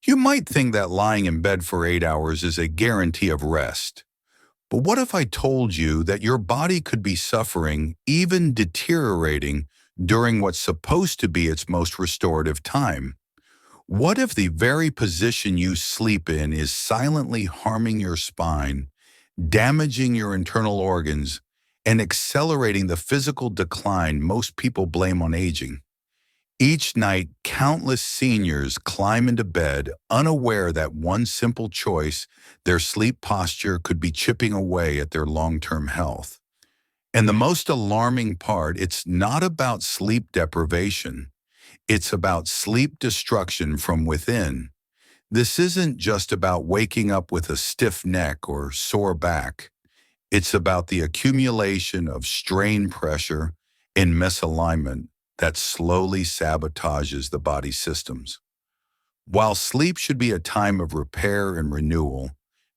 You might think that lying in bed for 8 hours is a guarantee of rest. But what if I told you that your body could be suffering, even deteriorating, during what's supposed to be its most restorative time? What if the very position you sleep in is silently harming your spine, damaging your internal organs, and accelerating the physical decline most people blame on aging? Each night, countless seniors climb into bed unaware that one simple choice, their sleep posture, could be chipping away at their long-term health. And the most alarming part, it's not about sleep deprivation. It's about sleep destruction from within. This isn't just about waking up with a stiff neck or sore back. It's about the accumulation of strain pressure and misalignment that slowly sabotages the body's systems. While sleep should be a time of repair and renewal,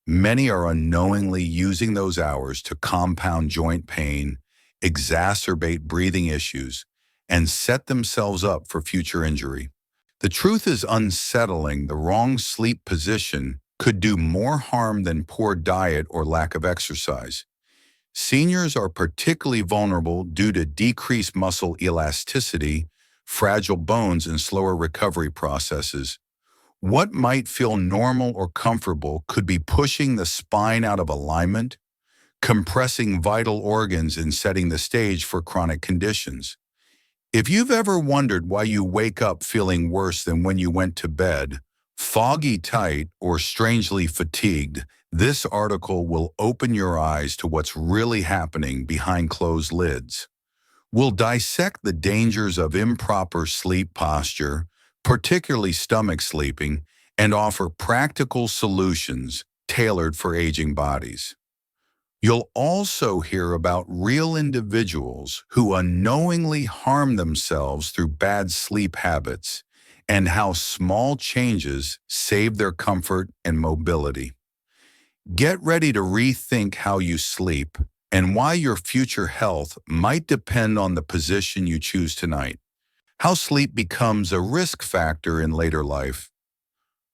many are unknowingly using those hours to compound joint pain, exacerbate breathing issues, and set themselves up for future injury. The truth is unsettling. The wrong sleep position could do more harm than poor diet or lack of exercise. Seniors are particularly vulnerable due to decreased muscle elasticity, fragile bones, and slower recovery processes. What might feel normal or comfortable could be pushing the spine out of alignment, compressing vital organs, and setting the stage for chronic conditions. If you've ever wondered why you wake up feeling worse than when you went to bed, foggy tight, or strangely fatigued, this article will open your eyes to what's really happening behind closed lids. We'll dissect the dangers of improper sleep posture, particularly stomach sleeping, and offer practical solutions tailored for aging bodies. You'll also hear about real individuals who unknowingly harm themselves through bad sleep habits and how small changes save their comfort and mobility. Get ready to rethink how you sleep and why your future health might depend on the position you choose tonight. How sleep becomes a risk factor in later life.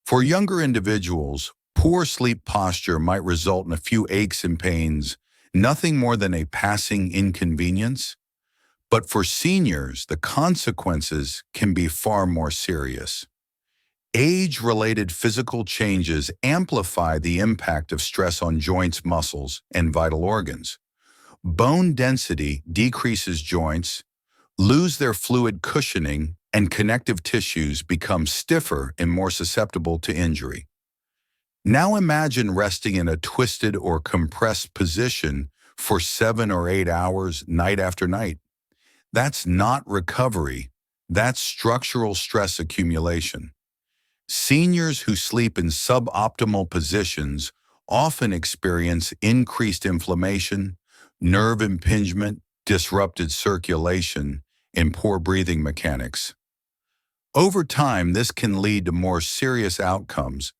For younger individuals, poor sleep posture might result in a few aches and pains, nothing more than a passing inconvenience. But for seniors, the consequences can be far more serious. Age-related physical changes amplify the impact of stress on joints, muscles, and vital organs. Bone density decreases, joints lose their fluid cushioning, and connective tissues become stiffer and more susceptible to injury. Now imagine resting in a twisted or compressed position for 7 or 8 hours night after night. That's not recovery, that's structural stress accumulation. Seniors who sleep in suboptimal positions often experience increased inflammation, nerve impingement, disrupted circulation, and poor breathing mechanics. Over time, this can lead to more serious outcomes: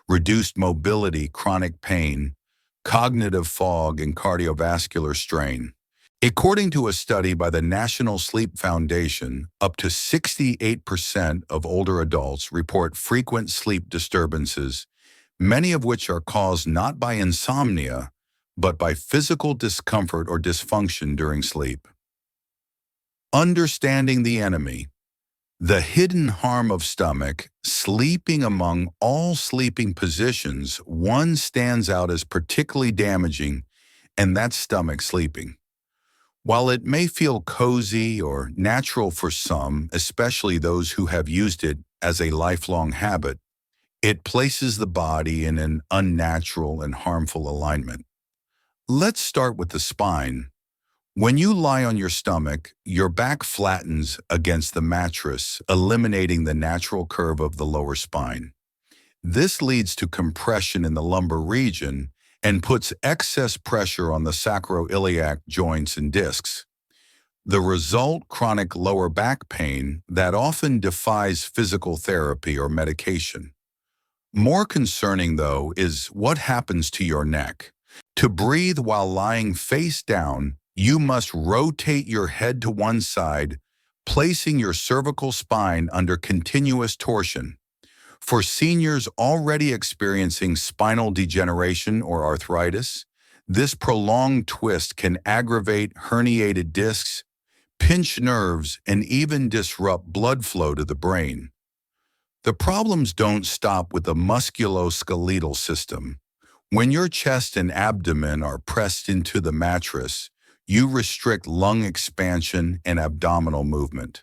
reduced mobility, chronic pain, cognitive fog, and cardiovascular strain. According to a study by the National Sleep Foundation, up to 68% of older adults report frequent sleep disturbances, many of which are caused not by insomnia, but by physical discomfort or dysfunction during sleep. Understanding the enemy. The hidden harm of stomach sleeping. Among all sleeping positions, one stands out as particularly damaging, and that's stomach sleeping. While it may feel cozy or natural for some, especially those who have used it as a lifelong habit, it places the body in an unnatural and harmful alignment. Let's start with the spine. When you lie on your stomach, your back flattens against the mattress, eliminating the natural curve of the lower spine. This leads to compression in the lumbar region and puts excess pressure on the sacroiliac joints and discs. The result: chronic lower back pain that often defies physical therapy or medication. More concerning, though, is what happens to your neck. To breathe while lying face down, you must rotate your head to one side, placing your cervical spine under continuous torsion. For seniors already experiencing spinal degeneration or arthritis, this prolonged twist can aggravate herniated discs, pinch nerves, and even disrupt blood flow to the brain. The problems don't stop with the musculoskeletal system. When your chest and abdomen are pressed into the mattress, you restrict lung expansion and abdominal movement.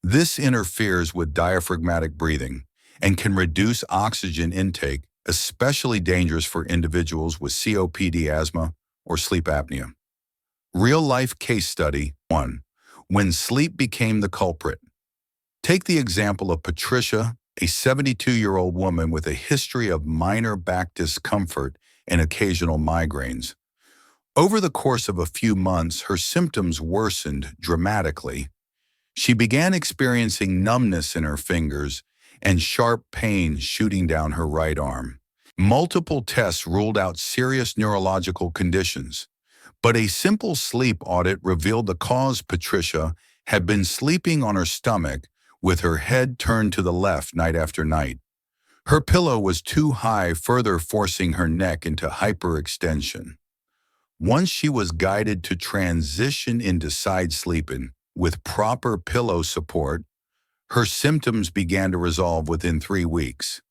This interferes with diaphragmatic breathing and can reduce oxygen intake, especially dangerous for individuals with COPD, asthma, or sleep apnea. Real-life case study 1. When sleep became the culprit. Take the example of Patricia, a 72-year-old woman with a history of minor back discomfort and occasional migraines. Over the course of a few months, her symptoms worsened dramatically. She began experiencing numbness in her fingers and sharp pain shooting down her right arm. Multiple tests ruled out serious neurological conditions, but a simple sleep audit revealed the cause. Patricia had been sleeping on her stomach with her head turned to the left night after night. Her pillow was too high, further forcing her neck into hyperextension. Once she was guided to transition into side sleeping with proper pillow support, her symptoms began to resolve within 3 weeks.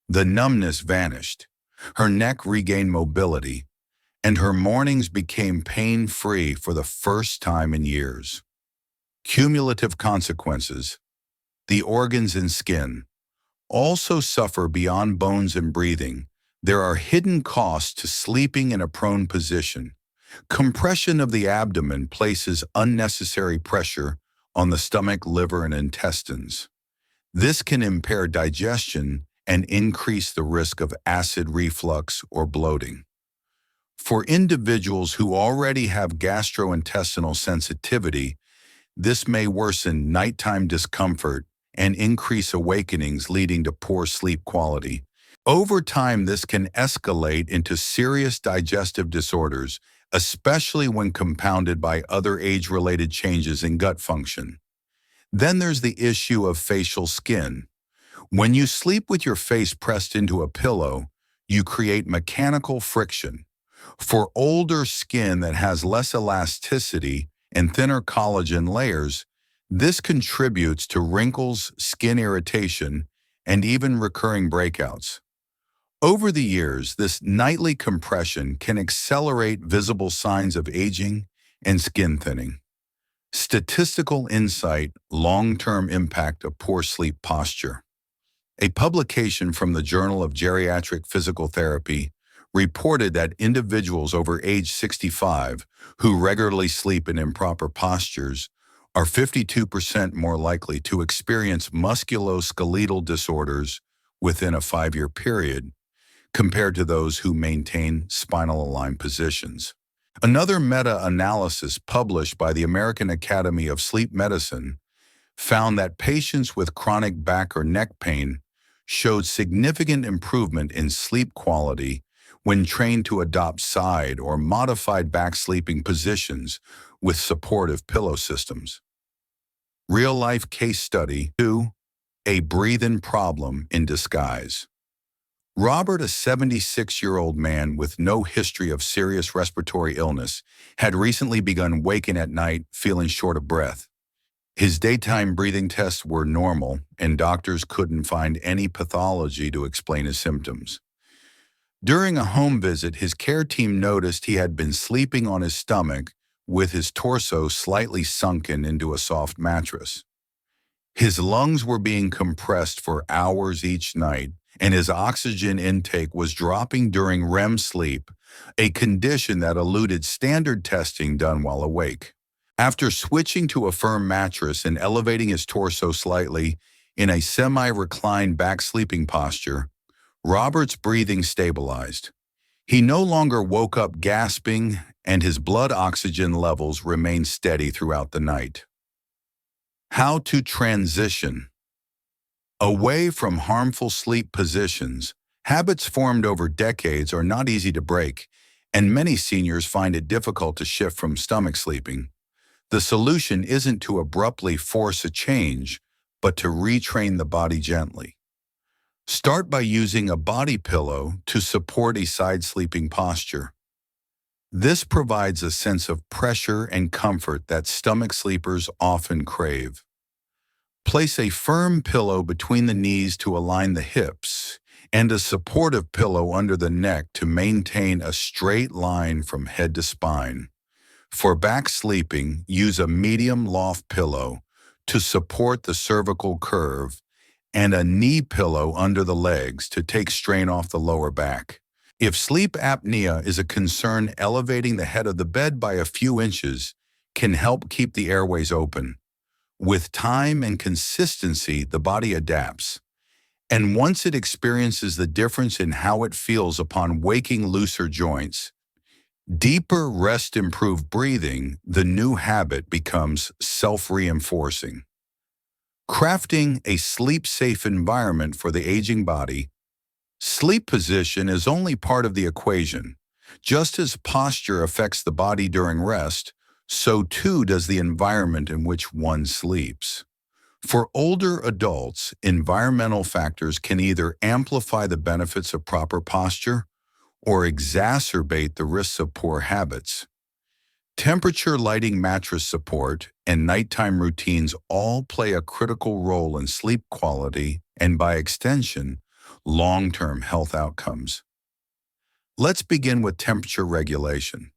The numbness vanished, her neck regained mobility, and her mornings became pain-free for the first time in years. Cumulative consequences. The organs and skin also suffer beyond bones and breathing. There are hidden costs to sleeping in a prone position. Compression of the abdomen places unnecessary pressure on the stomach, liver, and intestines. This can impair digestion and increase the risk of acid reflux or bloating. For individuals who already have gastrointestinal sensitivity, this may worsen nighttime discomfort and increase awakenings, leading to poor sleep quality. Over time, this can escalate into serious digestive disorders, especially when compounded by other age-related changes in gut function. Then there's the issue of facial skin. When you sleep with your face pressed into a pillow, you create mechanical friction. For older skin that has less elasticity and thinner collagen layers, this contributes to wrinkles, skin irritation, and even recurring breakouts. Over the years, this nightly compression can accelerate visible signs of aging and skin thinning. Statistical insight, long-term impact of poor sleep posture. A publication from the Journal of Geriatric Physical Therapy reported that individuals over age 65 who regularly sleep in improper postures are 52% more likely to experience musculoskeletal disorders within a 5-year period compared to those who maintain spinal aligned positions. Another meta-analysis published by the American Academy of Sleep Medicine found that patients with chronic back or neck pain showed significant improvement in sleep quality when trained to adopt side or modified back sleeping positions with supportive pillow systems. Real-life case study 2. A breathing problem in disguise. Robert, a 76-year-old man with no history of serious respiratory illness, had recently begun waking at night feeling short of breath. His daytime breathing tests were normal, and doctors couldn't find any pathology to explain his symptoms. During a home visit, his care team noticed he had been sleeping on his stomach with his torso slightly sunken into a soft mattress. His lungs were being compressed for hours each night, and his oxygen intake was dropping during REM sleep, a condition that eluded standard testing done while awake. After switching to a firm mattress and elevating his torso slightly in a semi-reclined back sleeping posture, Robert's breathing stabilized. He no longer woke up gasping, and his blood oxygen levels remained steady throughout the night. How to transition away from harmful sleep positions. Habits formed over decades are not easy to break, and many seniors find it difficult to shift from stomach sleeping. The solution isn't to abruptly force a change, but to retrain the body gently. Start by using a body pillow to support a side sleeping posture. This provides a sense of pressure and comfort that stomach sleepers often crave. Place a firm pillow between the knees to align the hips, and a supportive pillow under the neck to maintain a straight line from head to spine. For back sleeping, use a medium loft pillow to support the cervical curve and a knee pillow under the legs to take strain off the lower back. If sleep apnea is a concern, elevating the head of the bed by a few inches can help keep the airways open. With time and consistency, the body adapts. And once it experiences the difference in how it feels upon waking looser joints, deeper rest improved breathing, the new habit becomes self-reinforcing. Crafting a sleep-safe environment for the aging body. Sleep position is only part of the equation. Just as posture affects the body during rest, so too does the environment in which one sleeps. For older adults, environmental factors can either amplify the benefits of proper posture or exacerbate the risks of poor habits. Temperature, lighting, mattress support, and nighttime routines all play a critical role in sleep quality and, by extension, long-term health outcomes. Let's begin with temperature regulation.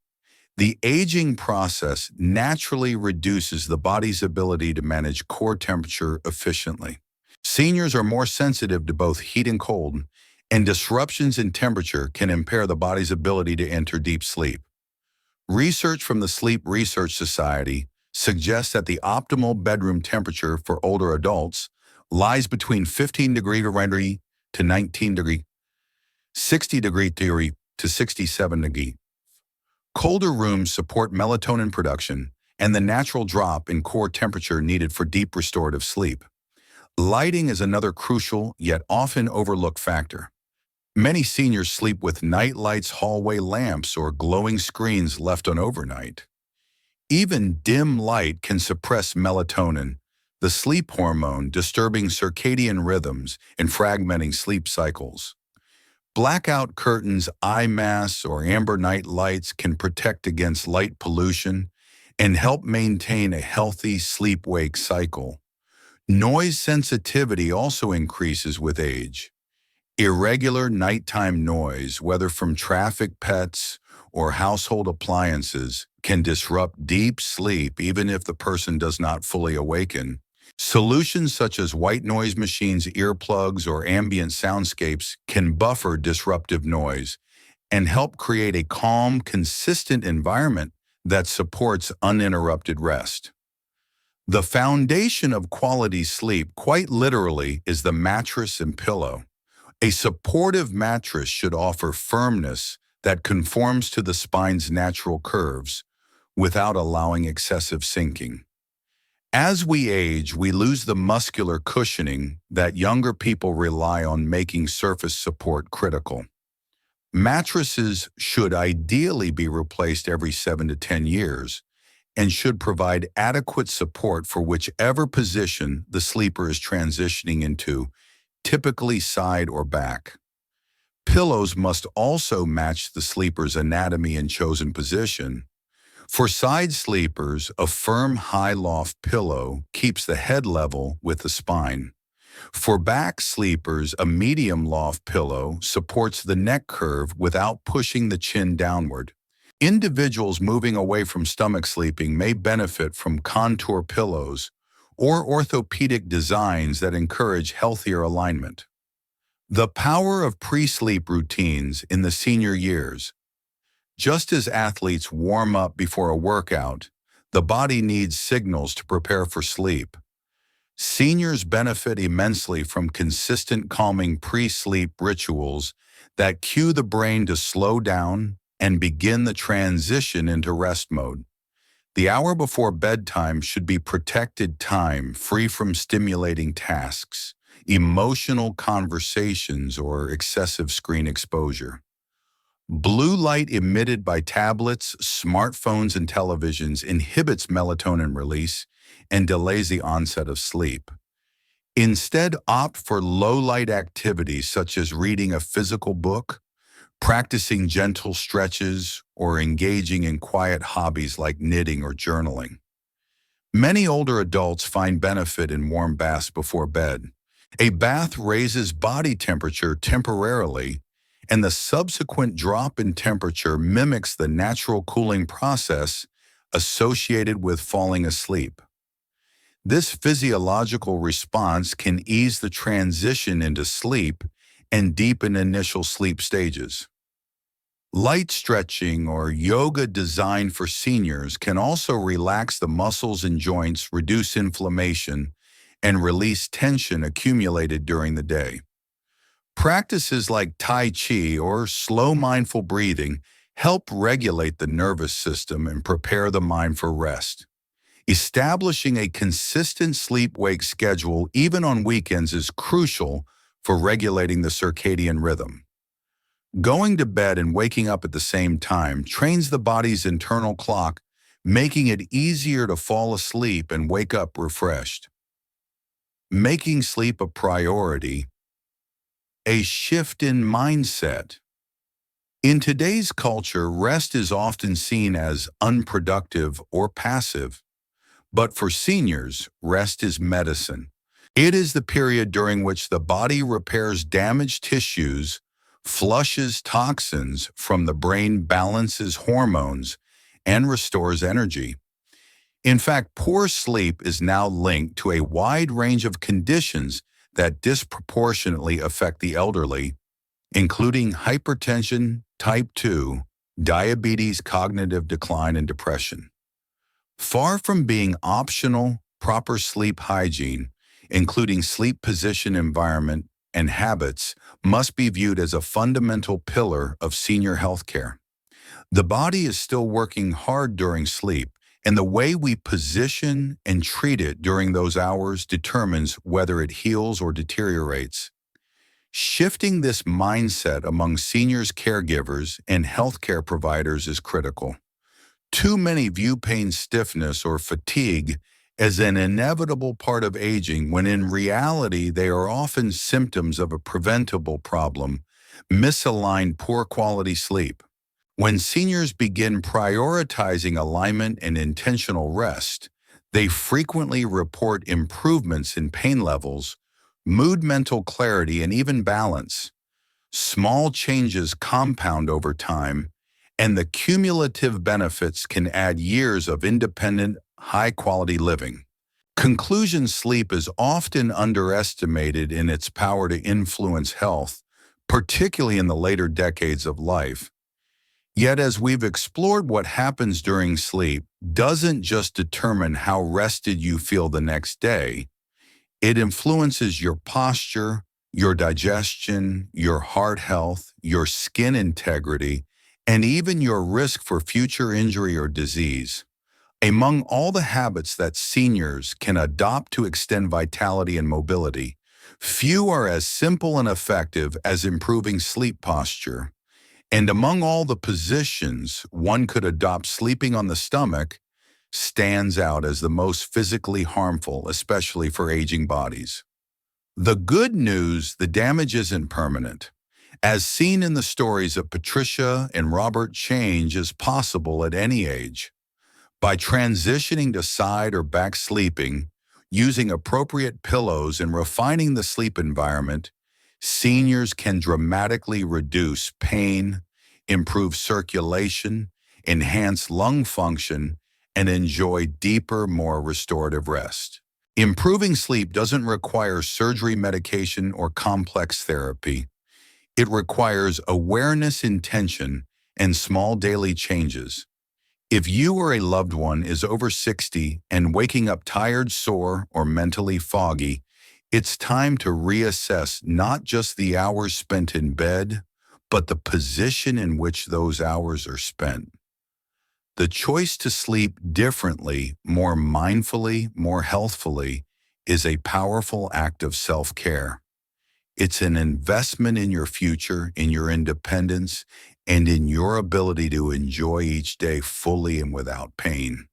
The aging process naturally reduces the body's ability to manage core temperature efficiently. Seniors are more sensitive to both heat and cold, and disruptions in temperature can impair the body's ability to enter deep sleep. Research from the Sleep Research Society suggests that the optimal bedroom temperature for older adults lies between 15 degrees to 19 degrees, 60 degrees to 67 degrees. Colder rooms support melatonin production and the natural drop in core temperature needed for deep restorative sleep. Lighting is another crucial yet often overlooked factor. Many seniors sleep with night lights, hallway lamps, or glowing screens left on overnight. Even dim light can suppress melatonin, the sleep hormone, disturbing circadian rhythms and fragmenting sleep cycles. Blackout curtains, eye masks, or amber night lights can protect against light pollution and help maintain a healthy sleep-wake cycle. Noise sensitivity also increases with age. Irregular nighttime noise, whether from traffic, pets, or household appliances, can disrupt deep sleep even if the person does not fully awaken. Solutions such as white noise machines, earplugs, or ambient soundscapes can buffer disruptive noise and help create a calm, consistent environment that supports uninterrupted rest. The foundation of quality sleep, quite literally, is the mattress and pillow. A supportive mattress should offer firmness that conforms to the spine's natural curves without allowing excessive sinking. As we age, we lose the muscular cushioning that younger people rely on, making surface support critical. Mattresses should ideally be replaced every 7 to 10 years and should provide adequate support for whichever position the sleeper is transitioning into, typically side or back. Pillows must also match the sleeper's anatomy and chosen position. For side sleepers, a firm high loft pillow keeps the head level with the spine. For back sleepers, a medium loft pillow supports the neck curve without pushing the chin downward. Individuals moving away from stomach sleeping may benefit from contour pillows or orthopedic designs that encourage healthier alignment. The power of pre-sleep routines in the senior years. Just as athletes warm up before a workout, the body needs signals to prepare for sleep. Seniors benefit immensely from consistent calming pre-sleep rituals that cue the brain to slow down and begin the transition into rest mode. The hour before bedtime should be protected time, free from stimulating tasks, emotional conversations, or excessive screen exposure. Blue light emitted by tablets, smartphones, and televisions inhibits melatonin release and delays the onset of sleep. Instead, opt for low-light activities such as reading a physical book, practicing gentle stretches, or engaging in quiet hobbies like knitting or journaling. Many older adults find benefit in warm baths before bed. A bath raises body temperature temporarily, and the subsequent drop in temperature mimics the natural cooling process associated with falling asleep. This physiological response can ease the transition into sleep and deepen initial sleep stages. Light stretching or yoga designed for seniors can also relax the muscles and joints, reduce inflammation, and release tension accumulated during the day. Practices like Tai Chi or slow mindful breathing help regulate the nervous system and prepare the mind for rest. Establishing a consistent sleep-wake schedule even on weekends is crucial for regulating the circadian rhythm. Going to bed and waking up at the same time trains the body's internal clock, making it easier to fall asleep and wake up refreshed. Making sleep a priority, a shift in mindset. In today's culture, rest is often seen as unproductive or passive. But for seniors, rest is medicine. It is the period during which the body repairs damaged tissues, flushes toxins from the brain, balances hormones, and restores energy. In fact, poor sleep is now linked to a wide range of conditions that disproportionately affect the elderly, including hypertension, type 2, diabetes, cognitive decline, and depression. Far from being optional, proper sleep hygiene, including sleep position, environment, and habits, must be viewed as a fundamental pillar of senior healthcare. The body is still working hard during sleep, and the way we position and treat it during those hours determines whether it heals or deteriorates. Shifting this mindset among seniors, caregivers, and healthcare providers is critical. Too many view pain, stiffness, or fatigue as an inevitable part of aging when in reality they are often symptoms of a preventable problem: misaligned poor quality sleep. When seniors begin prioritizing alignment and intentional rest, they frequently report improvements in pain levels, mood, mental clarity, and even balance. Small changes compound over time, and the cumulative benefits can add years of independent, high-quality living. Conclusion: sleep is often underestimated in its power to influence health, particularly in the later decades of life. Yet, as we've explored, what happens during sleep doesn't just determine how rested you feel the next day. It influences your posture, your digestion, your heart health, your skin integrity, and even your risk for future injury or disease. Among all the habits that seniors can adopt to extend vitality and mobility, few are as simple and effective as improving sleep posture. And among all the positions one could adopt, sleeping on the stomach stands out as the most physically harmful, especially for aging bodies. The good news: the damage isn't permanent. As seen in the stories of Patricia and Robert, change is possible at any age. By transitioning to side or back sleeping, using appropriate pillows, and refining the sleep environment, seniors can dramatically reduce pain, improve circulation, enhance lung function, and enjoy deeper, more restorative rest. Improving sleep doesn't require surgery, medication, or complex therapy. It requires awareness, intention, and small daily changes. If you or a loved one is over 60 and waking up tired, sore, or mentally foggy, it's time to reassess not just the hours spent in bed, but the position in which those hours are spent. The choice to sleep differently, more mindfully, more healthfully, is a powerful act of self-care. It's an investment in your future, in your independence, and in your ability to enjoy each day fully and without pain.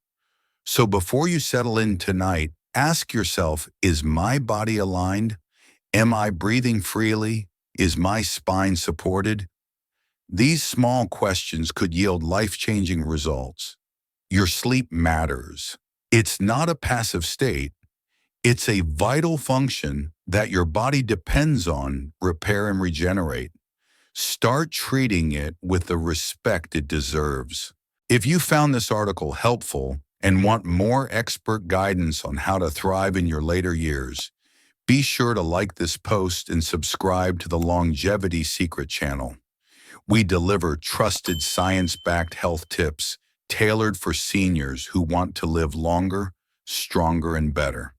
So before you settle in tonight, Ask yourself, is my body aligned? Am I breathing freely? Is my spine supported? These small questions could yield life-changing results. Your sleep matters. It's not a passive state. It's a vital function that your body depends on to repair and regenerate. Start treating it with the respect it deserves. If you found this article helpful and want more expert guidance on how to thrive in your later years, be sure to like this post and subscribe to the Longevity Secret channel. We deliver trusted science-backed health tips tailored for seniors who want to live longer, stronger, and better.